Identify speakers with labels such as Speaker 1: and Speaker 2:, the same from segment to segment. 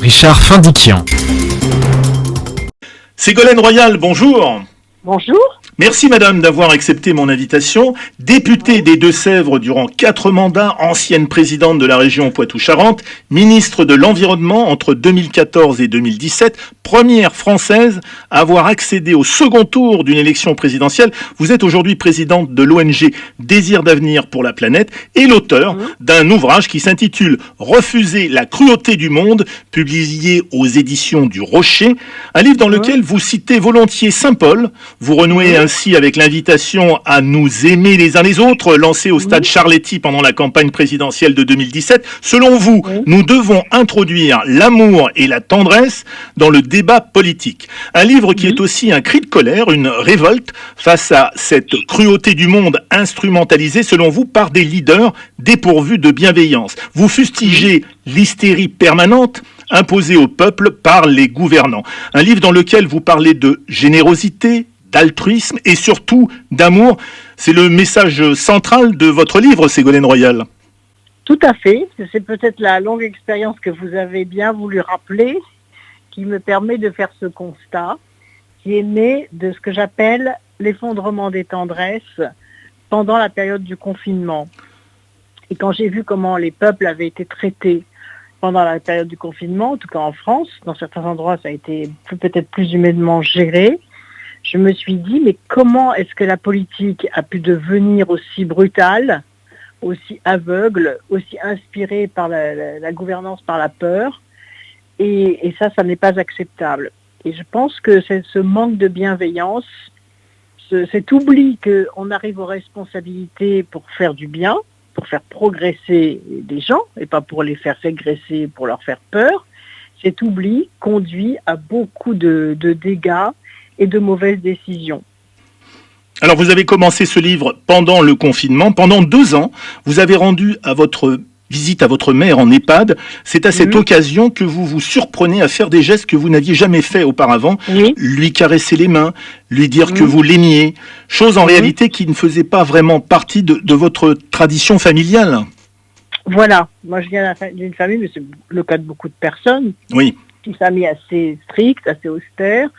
Speaker 1: Richard Findiquian.
Speaker 2: Ségolène Royal, bonjour.
Speaker 3: Bonjour.
Speaker 2: Merci madame d'avoir accepté mon invitation. Députée des Deux-Sèvres durant 4 mandats, ancienne présidente de la région Poitou-Charentes, ministre de l'Environnement entre 2014 et 2017, première française à avoir accédé au second tour d'une élection présidentielle. Vous êtes aujourd'hui présidente de l'ONG Désir d'avenir pour la planète et l'auteur d'un ouvrage qui s'intitule « Refuser la cruauté du monde », publié aux éditions du Rocher, un livre dans lequel vous citez volontiers Saint Paul, vous renouez ainsi avec l'invitation à nous aimer les uns les autres, lancée au stade Charletti pendant la campagne présidentielle de 2017. Selon vous, nous devons introduire l'amour et la tendresse dans le débat politique. Un livre qui est aussi un cri de colère, une révolte face à cette cruauté du monde instrumentalisée, selon vous, par des leaders dépourvus de bienveillance. Vous fustigez l'hystérie permanente imposée au peuple par les gouvernants. Un livre dans lequel vous parlez de générosité, d'altruisme et surtout d'amour. C'est le message central de votre livre, Ségolène Royal.
Speaker 3: Tout à fait. C'est peut-être la longue expérience que vous avez bien voulu rappeler qui me permet de faire ce constat qui est né de ce que j'appelle l'effondrement des tendresses pendant la période du confinement. Et quand j'ai vu comment les peuples avaient été traités pendant la période du confinement, en tout cas en France, dans certains endroits ça a été peut-être plus humainement géré, je me suis dit, mais comment est-ce que la politique a pu devenir aussi brutale, aussi aveugle, aussi inspirée par la gouvernance, par la peur, et ça n'est pas acceptable. Et je pense que c'est ce manque de bienveillance, cet oubli qu'on arrive aux responsabilités pour faire du bien, pour faire progresser des gens, et pas pour les faire régresser, pour leur faire peur, cet oubli conduit à beaucoup de dégâts et de mauvaises décisions.
Speaker 2: Alors vous avez commencé ce livre pendant le confinement. Pendant 2 ans, vous avez rendu à votre visite à votre mère en EHPAD. C'est à cette occasion que vous vous surprenez à faire des gestes que vous n'aviez jamais fait auparavant. Lui caresser les mains, lui dire que vous l'aimiez. Chose en réalité qui ne faisait pas vraiment partie de votre tradition familiale.
Speaker 3: Voilà. Moi je viens d'une famille, mais c'est le cas de beaucoup de personnes.
Speaker 2: Oui.
Speaker 3: Une famille assez stricte, assez austère,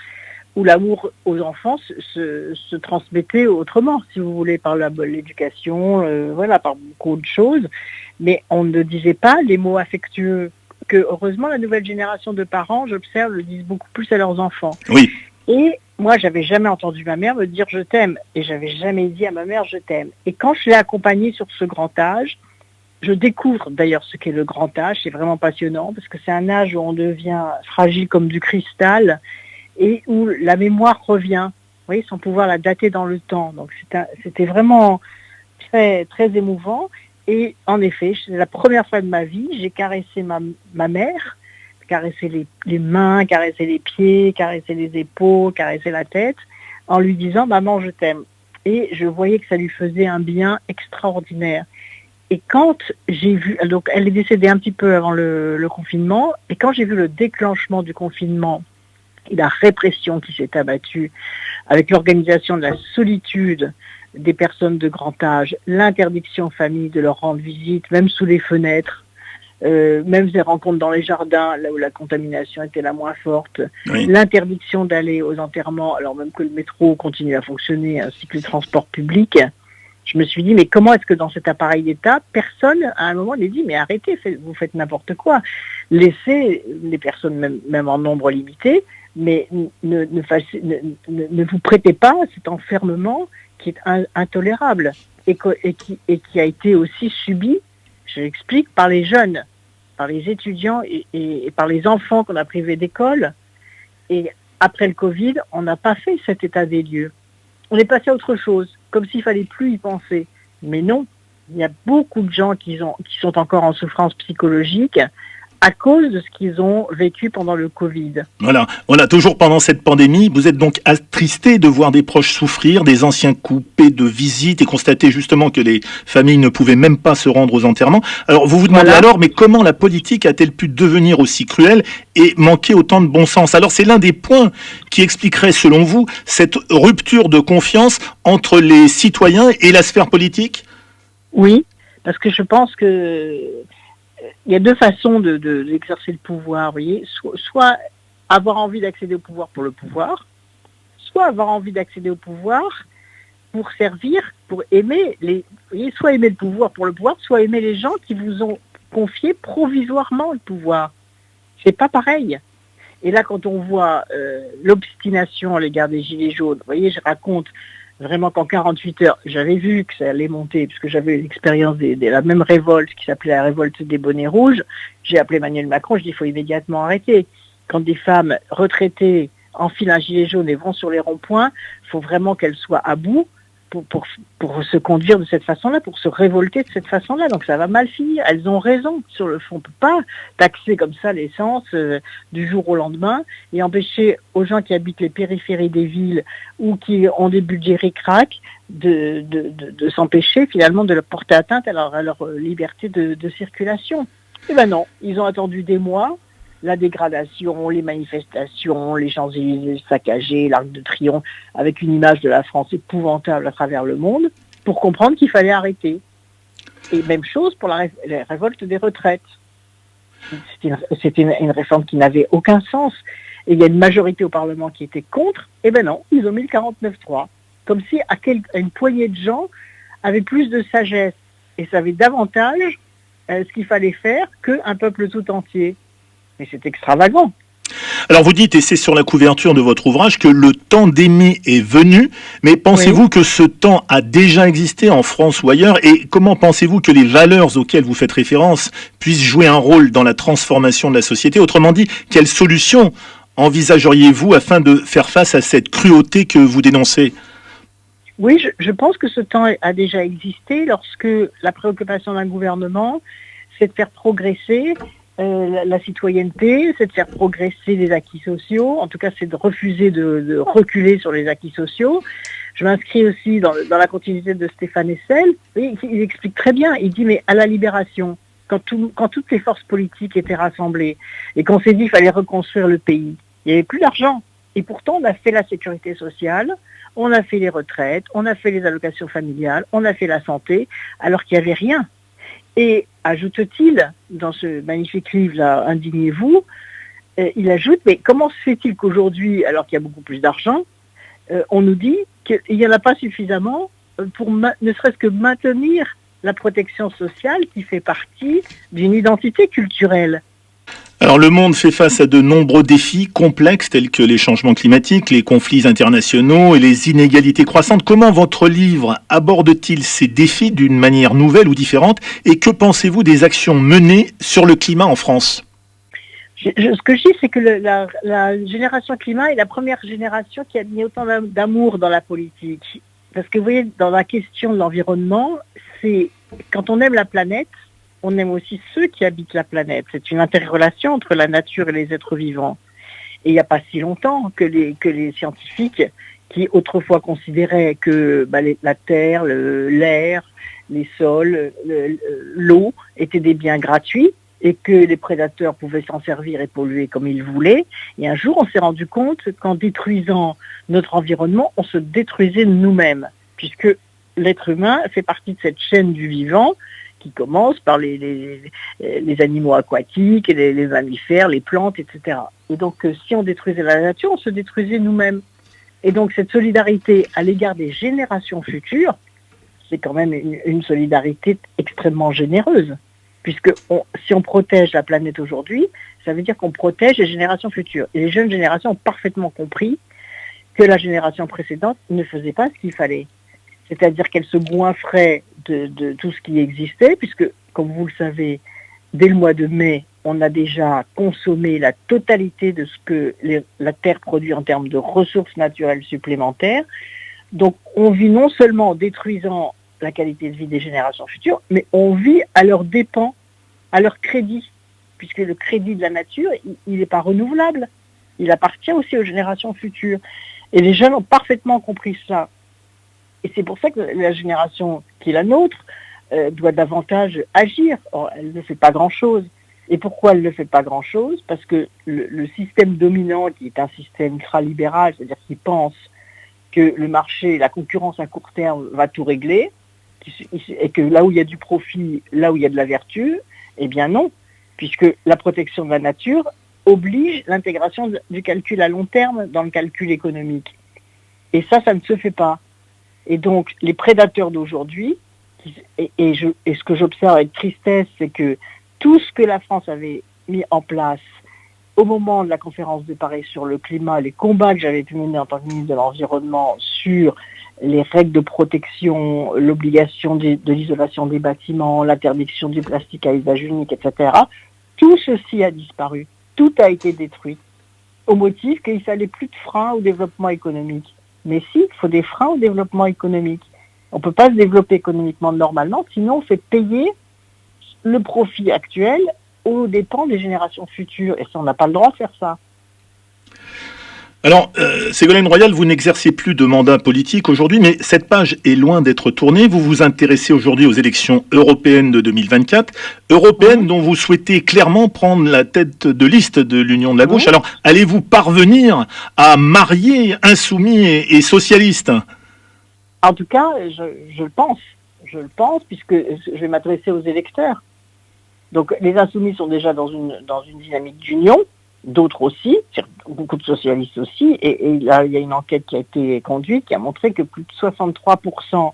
Speaker 3: où l'amour aux enfants se transmettait autrement, si vous voulez, par l'éducation, par beaucoup de choses. Mais on ne disait pas les mots affectueux, que heureusement la nouvelle génération de parents, j'observe, le disent beaucoup plus à leurs enfants.
Speaker 2: Oui.
Speaker 3: Et moi, j'avais jamais entendu ma mère me dire « je t'aime » et j'avais jamais dit à ma mère « je t'aime ». Et quand je l'ai accompagnée sur ce grand âge, je découvre d'ailleurs ce qu'est le grand âge, c'est vraiment passionnant, parce que c'est un âge où on devient fragile comme du cristal, et où la mémoire revient, vous voyez, sans pouvoir la dater dans le temps. Donc c'était vraiment très, très émouvant. Et en effet, c'est la première fois de ma vie, j'ai caressé ma mère, caressé les mains, caressé les pieds, caressé les épaules, caressé la tête, en lui disant « Maman, je t'aime ». Et je voyais que ça lui faisait un bien extraordinaire. Et quand j'ai vu, donc elle est décédée un petit peu avant le confinement, et quand j'ai vu le déclenchement du confinement, et la répression qui s'est abattue avec l'organisation de la solitude des personnes de grand âge, l'interdiction aux familles de leur rendre visite, même sous les fenêtres, même des rencontres dans les jardins, là où la contamination était la moins forte, l'interdiction d'aller aux enterrements, alors même que le métro continue à fonctionner, ainsi que les transports publics. Je me suis dit, mais comment est-ce que dans cet appareil d'État, personne, à un moment, n'a dit, mais arrêtez, vous faites n'importe quoi. Laissez les personnes, même en nombre limité, mais ne vous prêtez pas à cet enfermement qui est intolérable et qui a été aussi subi, je l'explique, par les jeunes, par les étudiants et par les enfants qu'on a privés d'école. Et après le Covid, on n'a pas fait cet état des lieux. On est passé à autre chose, comme s'il fallait plus y penser. Mais non, il y a beaucoup de gens qui sont encore en souffrance psychologique à cause de ce qu'ils ont vécu pendant le Covid.
Speaker 2: Voilà, toujours pendant cette pandémie, vous êtes donc attristé de voir des proches souffrir, des anciens coupés de visites et constater justement que les familles ne pouvaient même pas se rendre aux enterrements. Alors vous vous demandez alors, mais comment la politique a-t-elle pu devenir aussi cruelle et manquer autant de bon sens? Alors c'est l'un des points qui expliquerait selon vous cette rupture de confiance entre les citoyens et la sphère politique?
Speaker 3: Oui, parce que je pense que il y a deux façons d'exercer le pouvoir, vous voyez. Soit avoir envie d'accéder au pouvoir pour le pouvoir, soit avoir envie d'accéder au pouvoir pour servir, pour aimer vous voyez, soit aimer le pouvoir pour le pouvoir, soit aimer les gens qui vous ont confié provisoirement le pouvoir. C'est pas pareil. Et là, quand on voit l'obstination à l'égard des Gilets jaunes, vous voyez, je raconte vraiment qu'en 48 heures, j'avais vu que ça allait monter, puisque j'avais eu l'expérience de la même révolte qui s'appelait la révolte des bonnets rouges. J'ai appelé Emmanuel Macron, je dis il faut immédiatement arrêter. Quand des femmes retraitées enfilent un gilet jaune et vont sur les ronds-points, il faut vraiment qu'elles soient à bout pour se conduire de cette façon-là, pour se révolter de cette façon-là. Donc ça va mal finir. Elles ont raison sur le fond. On ne peut pas taxer comme ça l'essence du jour au lendemain et empêcher aux gens qui habitent les périphéries des villes ou qui ont des budgets ric-rac de s'empêcher finalement de leur porter atteinte à leur liberté de circulation. Eh ben non, ils ont attendu des mois. La dégradation, les manifestations, les Champs-Élysées saccagés, l'Arc de Triomphe, avec une image de la France épouvantable à travers le monde, pour comprendre qu'il fallait arrêter. Et même chose pour la révolte des retraites. C'était une réforme qui n'avait aucun sens. Et il y a une majorité au Parlement qui était contre. Eh ben non, ils ont mis le 49-3. Comme si une poignée de gens avaient plus de sagesse et savaient davantage ce qu'il fallait faire qu'un peuple tout entier. Mais c'est extravagant.
Speaker 2: Alors vous dites, et c'est sur la couverture de votre ouvrage, que le temps d'aimer est venu, mais pensez-vous que ce temps a déjà existé en France ou ailleurs, et comment pensez-vous que les valeurs auxquelles vous faites référence puissent jouer un rôle dans la transformation de la société? Autrement dit, quelles solutions envisageriez-vous afin de faire face à cette cruauté que vous dénoncez?
Speaker 3: Oui, je pense que ce temps a déjà existé lorsque la préoccupation d'un gouvernement, c'est de faire progresser la citoyenneté, c'est de faire progresser les acquis sociaux. En tout cas, c'est de refuser de reculer sur les acquis sociaux. Je m'inscris aussi dans la continuité de Stéphane Hessel. Il explique très bien. Il dit, mais à la Libération, quand toutes les forces politiques étaient rassemblées et qu'on s'est dit qu'il fallait reconstruire le pays, il n'y avait plus d'argent. Et pourtant, on a fait la sécurité sociale, on a fait les retraites, on a fait les allocations familiales, on a fait la santé, alors qu'il n'y avait rien. Et ajoute-t-il, dans ce magnifique livre-là, Indignez-vous, il ajoute, mais comment se fait-il qu'aujourd'hui, alors qu'il y a beaucoup plus d'argent, on nous dit qu'il n'y en a pas suffisamment pour ne serait-ce que maintenir la protection sociale qui fait partie d'une identité culturelle.
Speaker 2: Alors le monde fait face à de nombreux défis complexes tels que les changements climatiques, les conflits internationaux et les inégalités croissantes. Comment votre livre aborde-t-il ces défis d'une manière nouvelle ou différente? Et que pensez-vous des actions menées sur le climat en France?
Speaker 3: Ce que je dis, c'est que la génération climat est la première génération qui a mis autant d'amour dans la politique. Parce que vous voyez, dans la question de l'environnement, c'est quand on aime la planète, on aime aussi ceux qui habitent la planète. C'est une interrelation entre la nature et les êtres vivants. Et il n'y a pas si longtemps que les scientifiques, qui autrefois considéraient que la terre, l'air, les sols, l'eau étaient des biens gratuits et que les prédateurs pouvaient s'en servir et polluer comme ils voulaient. Et un jour, on s'est rendu compte qu'en détruisant notre environnement, on se détruisait nous-mêmes, puisque l'être humain fait partie de cette chaîne du vivant qui commence par les animaux aquatiques, les mammifères, les plantes, etc. Et donc, si on détruisait la nature, on se détruisait nous-mêmes. Et donc, cette solidarité à l'égard des générations futures, c'est quand même une solidarité extrêmement généreuse. Puisque si on protège la planète aujourd'hui, ça veut dire qu'on protège les générations futures. Et les jeunes générations ont parfaitement compris que la génération précédente ne faisait pas ce qu'il fallait. C'est-à-dire qu'elle se goinfrait de tout ce qui existait, puisque, comme vous le savez, dès le mois de mai, on a déjà consommé la totalité de ce que la Terre produit en termes de ressources naturelles supplémentaires. Donc, on vit non seulement en détruisant la qualité de vie des générations futures, mais on vit à leurs dépens, à leur crédit, puisque le crédit de la nature, il n'est pas renouvelable. Il appartient aussi aux générations futures. Et les jeunes ont parfaitement compris ça. Et c'est pour ça que la génération qui est la nôtre doit davantage agir. Or, elle ne fait pas grand-chose. Et pourquoi elle ne fait pas grand-chose? Parce que le système dominant, qui est un système ultralibéral, c'est-à-dire qui pense que le marché, la concurrence à court terme va tout régler, et que là où il y a du profit, là où il y a de la vertu, Eh bien non, puisque la protection de la nature oblige l'intégration du calcul à long terme dans le calcul économique. Et ça ne se fait pas. Et donc, les prédateurs d'aujourd'hui, et ce que j'observe avec tristesse, c'est que tout ce que la France avait mis en place au moment de la conférence de Paris sur le climat, les combats que j'avais pu mener en tant que ministre de l'Environnement sur les règles de protection, l'obligation de l'isolation des bâtiments, l'interdiction du plastique à usage unique, etc., tout ceci a disparu. Tout a été détruit au motif qu'il ne fallait plus de freins au développement économique. Mais si, il faut des freins au développement économique. On ne peut pas se développer économiquement normalement, sinon on fait payer le profit actuel aux dépens des générations futures. Et ça, on n'a pas le droit de faire ça.
Speaker 2: Alors, Ségolène Royal, vous n'exercez plus de mandat politique aujourd'hui, mais cette page est loin d'être tournée. Vous vous intéressez aujourd'hui aux élections européennes de 2024, européennes dont vous souhaitez clairement prendre la tête de liste de l'Union de la gauche. Alors, allez-vous parvenir à marier insoumis et socialistes ?
Speaker 3: En tout cas, je le pense. Je le pense, puisque je vais m'adresser aux électeurs. Donc, les insoumis sont déjà dans une dynamique d'union. D'autres aussi, beaucoup de socialistes aussi, et là il y a une enquête qui a été conduite qui a montré que plus de 63%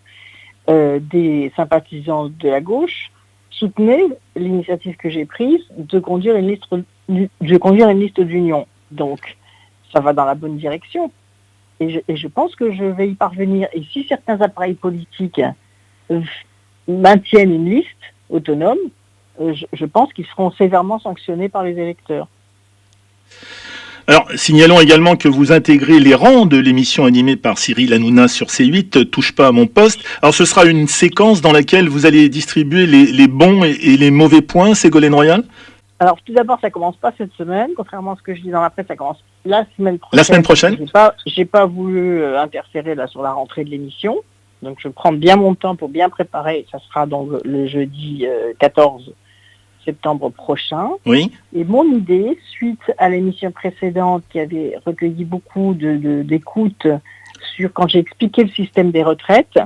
Speaker 3: des sympathisants de la gauche soutenaient l'initiative que j'ai prise de conduire une liste d'union. Donc ça va dans la bonne direction, et je pense que je vais y parvenir. Et si certains appareils politiques maintiennent une liste autonome, je pense qu'ils seront sévèrement sanctionnés par les électeurs.
Speaker 2: Alors, signalons également que vous intégrez les rangs de l'émission animée par Cyril Hanouna sur C8, Touche pas à mon poste. Alors, ce sera une séquence dans laquelle vous allez distribuer les bons et les mauvais points, Ségolène Royal ?
Speaker 3: Alors, tout d'abord, ça commence pas cette semaine. Contrairement à ce que je dis dans la presse, ça commence la semaine prochaine.
Speaker 2: La semaine prochaine ?
Speaker 3: J'ai pas voulu interférer là sur la rentrée de l'émission. Donc, je prends bien mon temps pour bien préparer. Ça sera donc le jeudi 14 septembre prochain.
Speaker 2: Oui.
Speaker 3: Et mon idée, suite à l'émission précédente qui avait recueilli beaucoup d'écoutes sur quand j'ai expliqué le système des retraites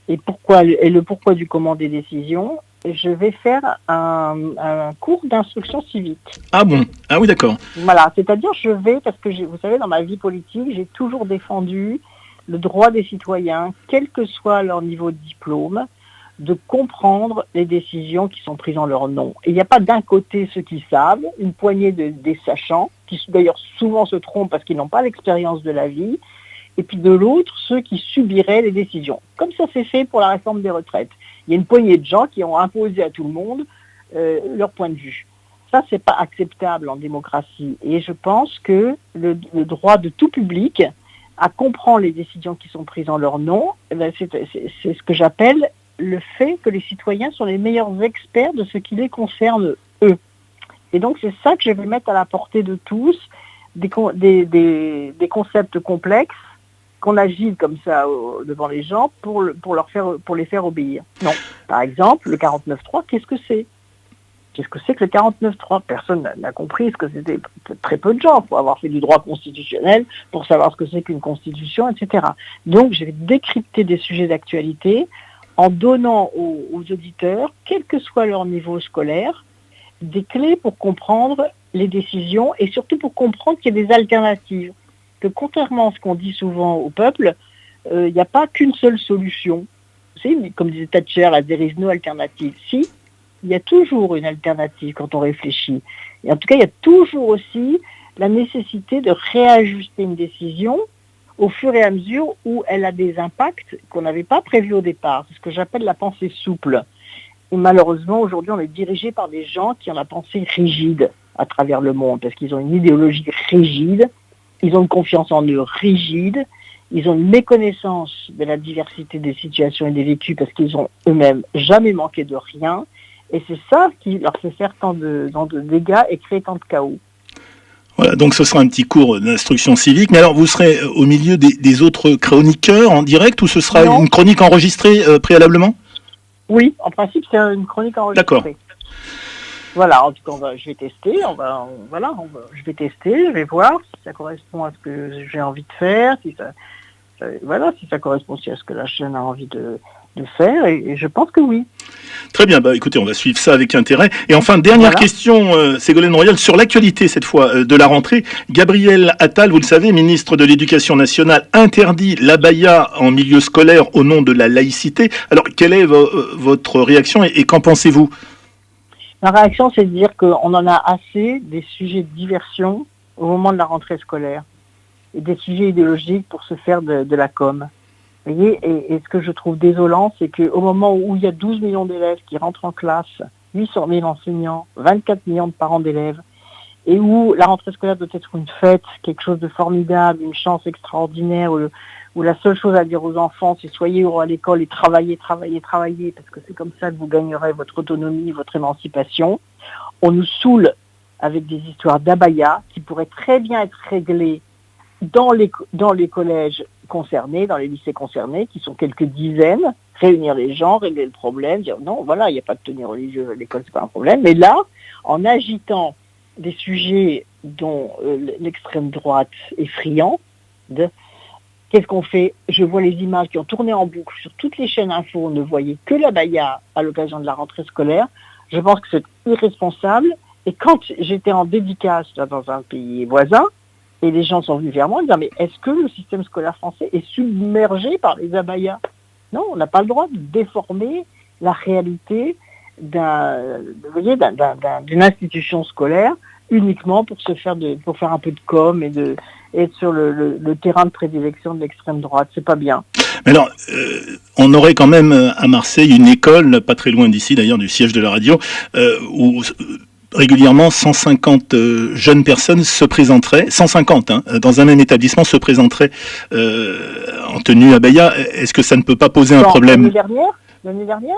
Speaker 3: et le pourquoi du comment des décisions, je vais faire un cours d'instruction civique.
Speaker 2: Ah bon ? Ah oui, d'accord.
Speaker 3: Voilà, c'est-à-dire parce que vous savez, dans ma vie politique, j'ai toujours défendu le droit des citoyens, quel que soit leur niveau de diplôme, de comprendre les décisions qui sont prises en leur nom. Et il n'y a pas d'un côté ceux qui savent, une poignée des sachants, qui d'ailleurs souvent se trompent parce qu'ils n'ont pas l'expérience de la vie, et puis de l'autre, ceux qui subiraient les décisions. Comme ça s'est fait pour la réforme des retraites. Il y a une poignée de gens qui ont imposé à tout le monde leur point de vue. Ça, c'est pas acceptable en démocratie. Et je pense que le droit de tout public à comprendre les décisions qui sont prises en leur nom, c'est ce que j'appelle le fait que les citoyens sont les meilleurs experts de ce qui les concerne eux. Et donc c'est ça que je vais mettre à la portée de tous, des concepts complexes qu'on agite comme ça devant les gens pour les faire obéir. Non. Par exemple, le 49.3, qu'est-ce que c'est ? Qu'est-ce que c'est que le 49.3 ? Personne n'a compris ce que c'était. Très peu de gens pour avoir fait du droit constitutionnel, pour savoir ce que c'est qu'une constitution, etc. Donc je vais décrypter des sujets d'actualité en donnant aux auditeurs, quel que soit leur niveau scolaire, des clés pour comprendre les décisions et surtout pour comprendre qu'il y a des alternatives. Que contrairement à ce qu'on dit souvent au peuple, il n'y a pas qu'une seule solution. Vous savez, comme disait Thatcher, there is no alternative. Si, il y a toujours une alternative quand on réfléchit. Et en tout cas, il y a toujours aussi la nécessité de réajuster une décision au fur et à mesure où elle a des impacts qu'on n'avait pas prévus au départ. C'est ce que j'appelle la pensée souple. Et malheureusement, aujourd'hui, on est dirigé par des gens qui ont la pensée rigide à travers le monde, parce qu'ils ont une idéologie rigide, ils ont une confiance en eux rigide, ils ont une méconnaissance de la diversité des situations et des vécus, parce qu'ils ont eux-mêmes jamais manqué de rien. Et c'est ça qui leur fait faire tant de dégâts et créer tant de chaos.
Speaker 2: Voilà, donc ce sera un petit cours d'instruction civique. Mais alors, vous serez au milieu des autres chroniqueurs en direct ou ce sera une chronique enregistrée préalablement ?
Speaker 3: Oui, en principe, c'est une chronique enregistrée. D'accord. Voilà, en tout cas, je vais tester. Je vais tester, je vais voir si ça correspond à ce que j'ai envie de faire, si ça correspond aussi à ce que la chaîne a envie de faire, et je pense que oui.
Speaker 2: Très bien, écoutez, on va suivre ça avec intérêt. Et enfin, dernière question, Ségolène Royal, sur l'actualité cette fois de la rentrée. Gabriel Attal, vous le savez, ministre de l'Éducation nationale, interdit l'abaya en milieu scolaire au nom de la laïcité. Alors, quelle est votre réaction et qu'en pensez-vous?
Speaker 3: Ma réaction, c'est de dire qu'on en a assez des sujets de diversion au moment de la rentrée scolaire et des sujets idéologiques pour se faire de la com. Vous voyez, et ce que je trouve désolant, c'est qu'au moment où il y a 12 millions d'élèves qui rentrent en classe, 800 000 enseignants, 24 millions de parents d'élèves, et où la rentrée scolaire doit être une fête, quelque chose de formidable, une chance extraordinaire, où la seule chose à dire aux enfants, c'est soyez heureux à l'école et travaillez, travaillez, travaillez, parce que c'est comme ça que vous gagnerez votre autonomie, votre émancipation. On nous saoule avec des histoires d'abaya qui pourraient très bien être réglées dans les collèges concernés, dans les lycées concernés, qui sont quelques dizaines, réunir les gens, régler le problème, dire non, voilà, il n'y a pas de tenue religieuse à l'école, c'est pas un problème. Mais là, en agitant des sujets dont l'extrême droite est friande, qu'est-ce qu'on fait? Je vois les images qui ont tourné en boucle sur toutes les chaînes info, on ne voyait que l'abaya à l'occasion de la rentrée scolaire. Je pense que c'est irresponsable. Et quand j'étais en dédicace là, dans un pays voisin, et les gens sont venus vers moi en disant mais est-ce que le système scolaire français est submergé par les abayas? Non, on n'a pas le droit de déformer la réalité d'une institution scolaire uniquement pour pour faire un peu de com et être sur le terrain de prédilection de l'extrême droite. C'est pas bien.
Speaker 2: Mais alors, on aurait quand même à Marseille une école, pas très loin d'ici d'ailleurs, du siège de la radio, où régulièrement 150 jeunes personnes se présenteraient, 150 dans un même établissement se présenteraient en tenue abaya. Est-ce que ça ne peut pas poser un problème?
Speaker 3: L'année dernière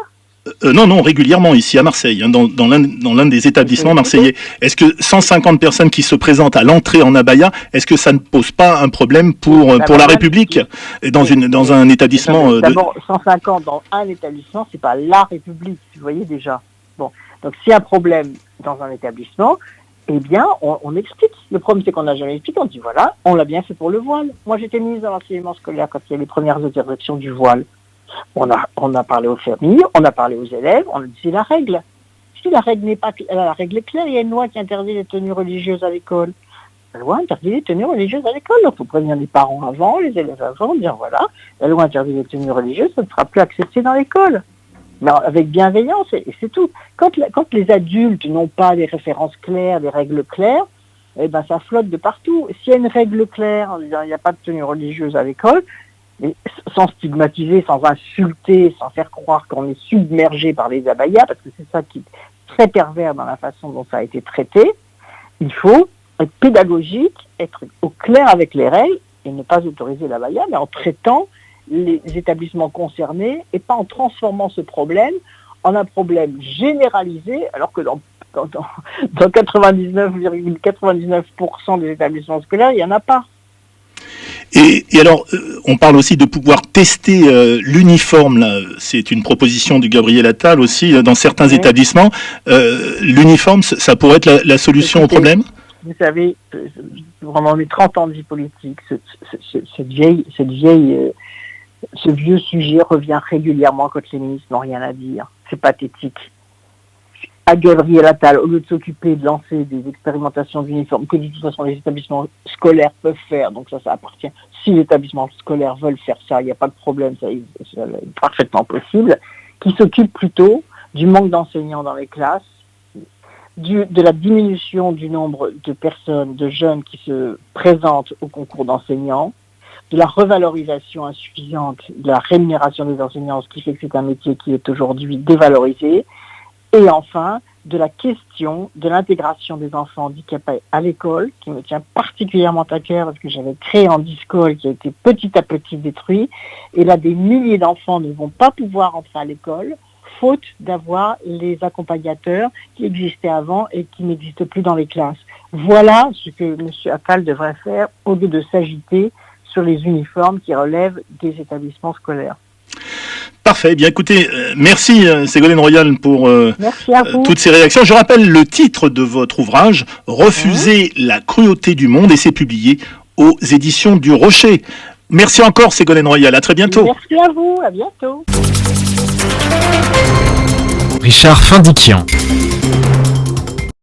Speaker 2: Non, régulièrement ici à Marseille, dans l'un des établissements marseillais. Est-ce que 150 personnes qui se présentent à l'entrée en abaya, est-ce que ça ne pose pas un problème pour la République dans un établissement
Speaker 3: D'abord, 150 dans un établissement, c'est pas la République, vous voyez déjà. Bon, donc s'il y a un problème dans un établissement, eh bien, on explique. Le problème, c'est qu'on n'a jamais expliqué. On dit, voilà, on l'a bien fait pour le voile. Moi, j'étais ministre de l'enseignement scolaire quand il y a les premières interdictions du voile. On a parlé aux familles, on a parlé aux élèves, on a dit, c'est la règle. Si la règle n'est pas la règle est claire, il y a une loi qui interdit les tenues religieuses à l'école. La loi interdit les tenues religieuses à l'école. Donc, il faut prévenir les parents avant, les élèves avant, dire, voilà, la loi interdit les tenues religieuses, ça ne sera plus accepté dans l'école. Mais avec bienveillance, et c'est tout. Quand les adultes n'ont pas des références claires, des règles claires, eh ben ça flotte de partout. S'il y a une règle claire, en disant il n'y a pas de tenue religieuse à l'école, mais sans stigmatiser, sans insulter, sans faire croire qu'on est submergé par les abayas, parce que c'est ça qui est très pervers dans la façon dont ça a été traité, il faut être pédagogique, être au clair avec les règles, et ne pas autoriser l'abaya, mais en traitant les établissements concernés et pas en transformant ce problème en un problème généralisé, alors que dans 99,99% des établissements scolaires, il n'y en a pas.
Speaker 2: Et alors, on parle aussi de pouvoir tester l'uniforme. Là, c'est une proposition du Gabriel Attal aussi dans certains établissements. L'uniforme, ça pourrait être la solution au problème.
Speaker 3: Vous savez, vraiment mes 30 ans de vie politique, ce vieux sujet revient régulièrement quand les ministres n'ont rien à dire. C'est pathétique. À Gabriel Attal, au lieu de s'occuper de lancer des expérimentations d'uniformes que de toute façon les établissements scolaires peuvent faire, donc ça appartient. Si les établissements scolaires veulent faire ça, il n'y a pas de problème, c'est parfaitement possible, qui s'occupe plutôt du manque d'enseignants dans les classes, de la diminution du nombre de personnes, de jeunes qui se présentent au concours d'enseignants, de la revalorisation insuffisante de la rémunération des enseignants, ce qui fait que c'est un métier qui est aujourd'hui dévalorisé, et enfin de la question de l'intégration des enfants handicapés à l'école, qui me tient particulièrement à cœur parce que j'avais créé un Handiscol qui a été petit à petit détruit, et là des milliers d'enfants ne vont pas pouvoir entrer à l'école, faute d'avoir les accompagnateurs qui existaient avant et qui n'existent plus dans les classes. Voilà ce que M. Attal devrait faire au lieu de s'agiter sur les uniformes qui relèvent des établissements scolaires.
Speaker 2: Parfait. Bien écoutez, merci Ségolène Royal pour toutes ces réactions. Je rappelle le titre de votre ouvrage, Refuser la cruauté du monde, et c'est publié aux éditions du Rocher. Merci encore Ségolène Royal, à très bientôt.
Speaker 3: Merci à vous, à bientôt.
Speaker 1: Richard Findiquian.